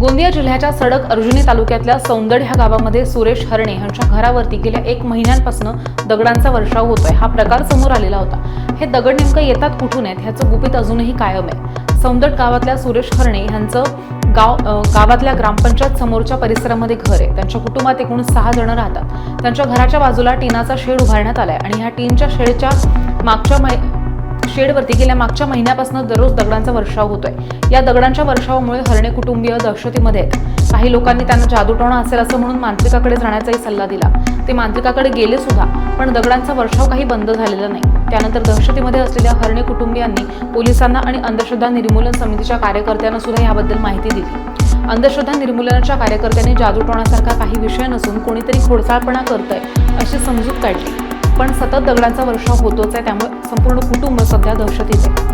गोंदिया जिल्ह्याच्या सडक अर्जुनी तालुक्यातल्या सौंदड ह्या गावामध्ये सुरेश हरणे यांच्या घरावरती गेल्या 1 महिन्यांपासून दगडांचा वर्षाव होतोय। हा प्रकार समोर आलेला होता। हे दगड नेमकं येतात कुठून आहेत ह्याचं गुपित अजूनही कायम आहे। सौंदड गावातल्या सुरेश हरणे यांचं गावातल्या ग्रामपंचायत समोरच्या परिसरामध्ये घर आहे। त्यांच्या कुटुंबात एकूण 6 जण राहतात। त्यांच्या घराच्या बाजूला टिनाचा शेड उभारण्यात आलाय आणि ह्या टिनच्या शेडच्या शेडवरती गेल्या मागच्या महिन्यापासून दररोज दगडांचा वर्षाव होतोय। या दगडांच्या वर्षावामुळे हरणे कुटुंबीय दहशतीमध्ये आहेत। काही लोकांनी त्यांना जादूटोणा असेल असं म्हणून मांत्रिकाकडे जाण्याचाही सल्ला दिला। ते मांत्रिकाकडे गेले सुद्धा, पण दगडांचा वर्षाव काही बंद झालेला नाही। त्यानंतर दहशतीमध्ये असलेल्या हरणे कुटुंबियांनी पोलिसांना आणि अंधश्रद्धा निर्मूलन समितीच्या कार्यकर्त्यांना सुद्धा याबद्दल माहिती दिली। अंधश्रद्धा निर्मूलनाच्या कार्यकर्त्यांनी जादूटोणासारखा काही विषय नसून कोणीतरी खोडसाळपणा करतंय अशी समजूत काढली, पण सतत दगडांचा वर्षाव होतोच आहे। त्यामुळे संपूर्ण कुटुंब सध्या दहशतीत आहे।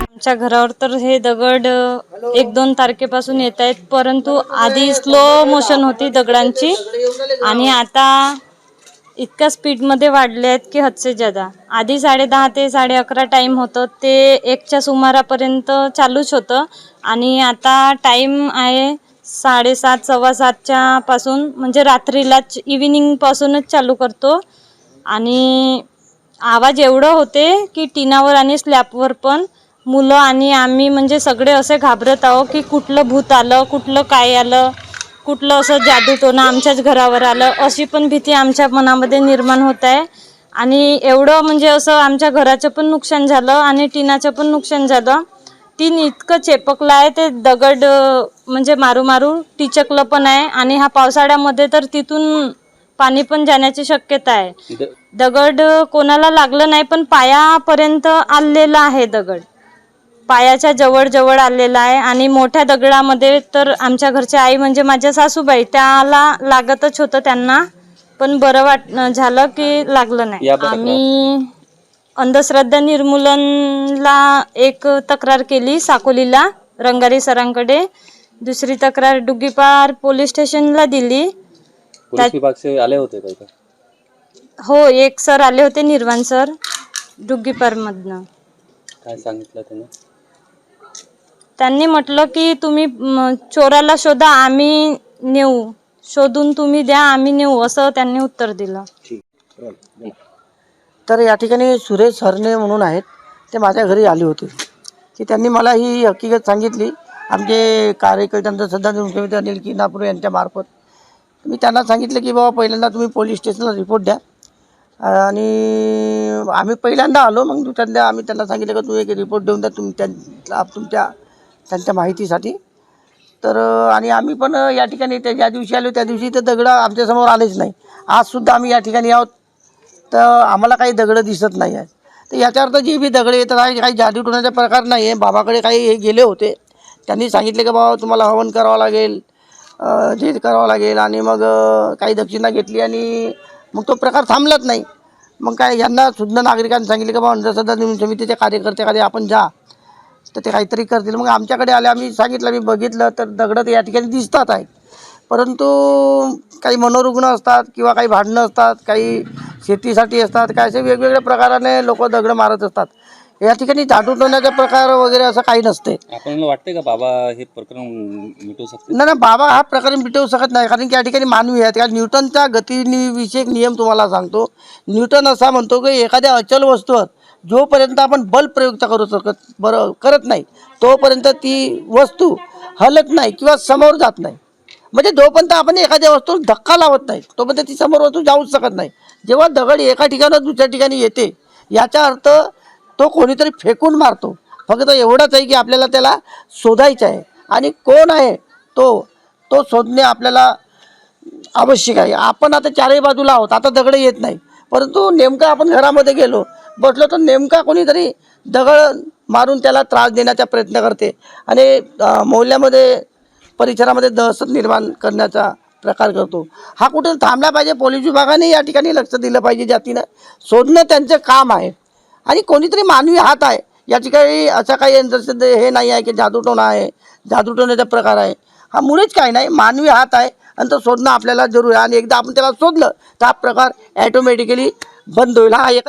आमच्या घरावर तर हे दगड 1-2 तारखेपासून येत आहेत, परंतु आधी स्लो मोशन होती दगडांची आणि आता इतक्या स्पीडमध्ये वाढले आहेत की हदसे ज्यादा। आधी 10:30 ते 11:30 टाईम होतं, ते 1च्या सुमारापर्यंत चालूच होतं आणि आता टाईम आहे 7:30 7:15च्या पासून, म्हणजे रात्रीलाच इव्हिनिंगपासूनच चालू करतो आणि आवाज एवढं होते की टिनावर आणि स्लॅबवर पण मुलं आणि आम्ही म्हणजे सगळे असे घाबरत आहो की कुठलं भूत आलं, कुठलं काय आलं, कुठलं असं जादूटोणा आमच्याच घरावर आलं, अशी पण भीती आमच्या मनामध्ये निर्माण होत आहे। आणि एवढं म्हणजे असं आमच्या घराचं पण नुकसान झालं आणि टिनाचं पण नुकसान झालं। टीन इतकं चेपकलं आहे, ते दगड म्हणजे मारू टिचकलं पण आहे आणि हा पावसाळ्यामध्ये तर तिथून पाणी पण जाण्याची शक्यता आहे। दगड कोणाला लागलं नाही, पण पायापर्यंत आलेला आहे दगड, पायाच्या जवळ आलेला आहे। आणि मोठ्या दगडामध्ये तर आमच्या घरच्या आई म्हणजे माझ्या सासूबाई त्याला लागतच होतं त्यांना, पण बरं झालं की लागलं नाही। आम्ही अंधश्रद्धा निर्मूलनला एक तक्रार केली साकोलीला रंगारी सरांकडे, दुसरी तक्रार डुग्गीपार पोलीस स्टेशनला दिली। पोलीस विभाग से आले होते का? हो, एक सर आले होते, निर्वाण सर डुग्गीपारमधनं। काय सांगितलं त्यांनी? त्यांनी म्हटलं की तुम्ही चोराला शोधा, आम्ही नेऊ, शोधून तुम्ही द्या, आम्ही नेऊ, असं त्यांनी उत्तर दिलं। तर या ठिकाणी सुरेश हरणे म्हणून आहेत, ते माझ्या घरी आले होते की त्यांनी मला ही हकीकत सांगितली। आमचे कार्यकर्त्यांचा सध्या मुख्यमंत्री अनिल किनापूर यांच्या मार्फत मी त्यांना सांगितलं की बाबा पहिल्यांदा तुम्ही पोलीस स्टेशनला रिपोर्ट द्या आणि आम्ही पहिल्यांदा आलो। मग दुसऱ्यांदा आम्ही त्यांना सांगितलं की तुम्ही एक रिपोर्ट देऊन द्या त्यांच्या माहितीसाठी। तर आणि आम्ही पण या ठिकाणी ज्या दिवशी आलो त्या दिवशी ते दगड आमच्यासमोर आलेच नाही। आजसुद्धा आम्ही या ठिकाणी आहोत तर आम्हाला काही दगडं दिसत नाही आहेत। तर याचा अर्थ जी बी दगड येतात काही जादूटोण्याचा प्रकार नाही आहे। बाबाकडे काही हे गेले होते, त्यांनी सांगितले की बाबा तुम्हाला हवन करावं लागेल, जे करावं लागेल, आणि मग काही दक्षिणा घेतली आणि मग तो प्रकार थांबलाच नाही। मग काय यांना सुद्धा नागरिकांनी सांगितले की बाबा अंधश्रद्धा निर्मूलन समितीच्या कार्यकर्त्याकडे आपण जा, तर ते काहीतरी करतील। मग आमच्याकडे आले, आम्ही सांगितलं, मी बघितलं तर दगडं या ठिकाणी दिसतात आहेत, परंतु काही मनोरुग्ण असतात किंवा काही भांडणं असतात, काही शेतीसाठी असतात, काय असे वेगवेगळ्या प्रकाराने लोक दगड मारत असतात। या ठिकाणी जादूटोण्याचा प्रकार वगैरे असं काही नसते। आपल्याला वाटते का बाबा हे प्रकरण मिटवू शकते? नाही, बाबा हा प्रकरण मिटवू शकत नाही, कारण की या ठिकाणी मानवी आहेत। कारण न्यूटनचा गतिविषयक नियम तुम्हाला सांगतो। न्यूटन असा म्हणतो की एखाद्या अचल वस्तूवर जोपर्यंत आपण बल प्रयोग करत नाही तोपर्यंत ती वस्तू हलत नाही किंवा समोर जात नाही। म्हणजे जोपर्यंत आपण एखाद्या वस्तूला धक्का लावत नाही तोपर्यंत ती समोर वस्तू जाऊच शकत नाही। जेव्हा दगड एका ठिकाणावर दुसऱ्या ठिकाणी येते याचा अर्थ तो कोणीतरी फेकून मारतो। फक्त एवढंच आहे की आपल्याला त्याला शोधायचं आहे आणि कोण आहे तो शोधणे आपल्याला आवश्यक आहे। आपण आता चारही बाजूला आहोत, आता दगड येत नाही, परंतु नेमकं आपण घरामध्ये गेलो बसलो तर नेमका कोणीतरी दगड मारून त्याला त्रास देण्याचा प्रयत्न करते आणि मोहल्ल्यामध्ये परिसरामध्ये दहशत निर्माण करण्याचा प्रकार करतो। हा कुठे थांबला पाहिजे। पोलीस विभागाने या ठिकाणी लक्ष दिलं पाहिजे, जातीनं शोधणं त्यांचं काम आहे आणि कोणीतरी मानवी हात आहे या ठिकाणी। असं काही हे नाही आहे की जादूटोणा आहे, जादूटोण्याचा प्रकार आहे, हा मुळीच काही नाही, मानवी हात आहे आणि तो शोधणं आपल्याला जरूर आहे. आणि एकदा आपण त्याला शोधलं तर हा प्रकार ॲटोमॅटिकली बंद होईल. हा एक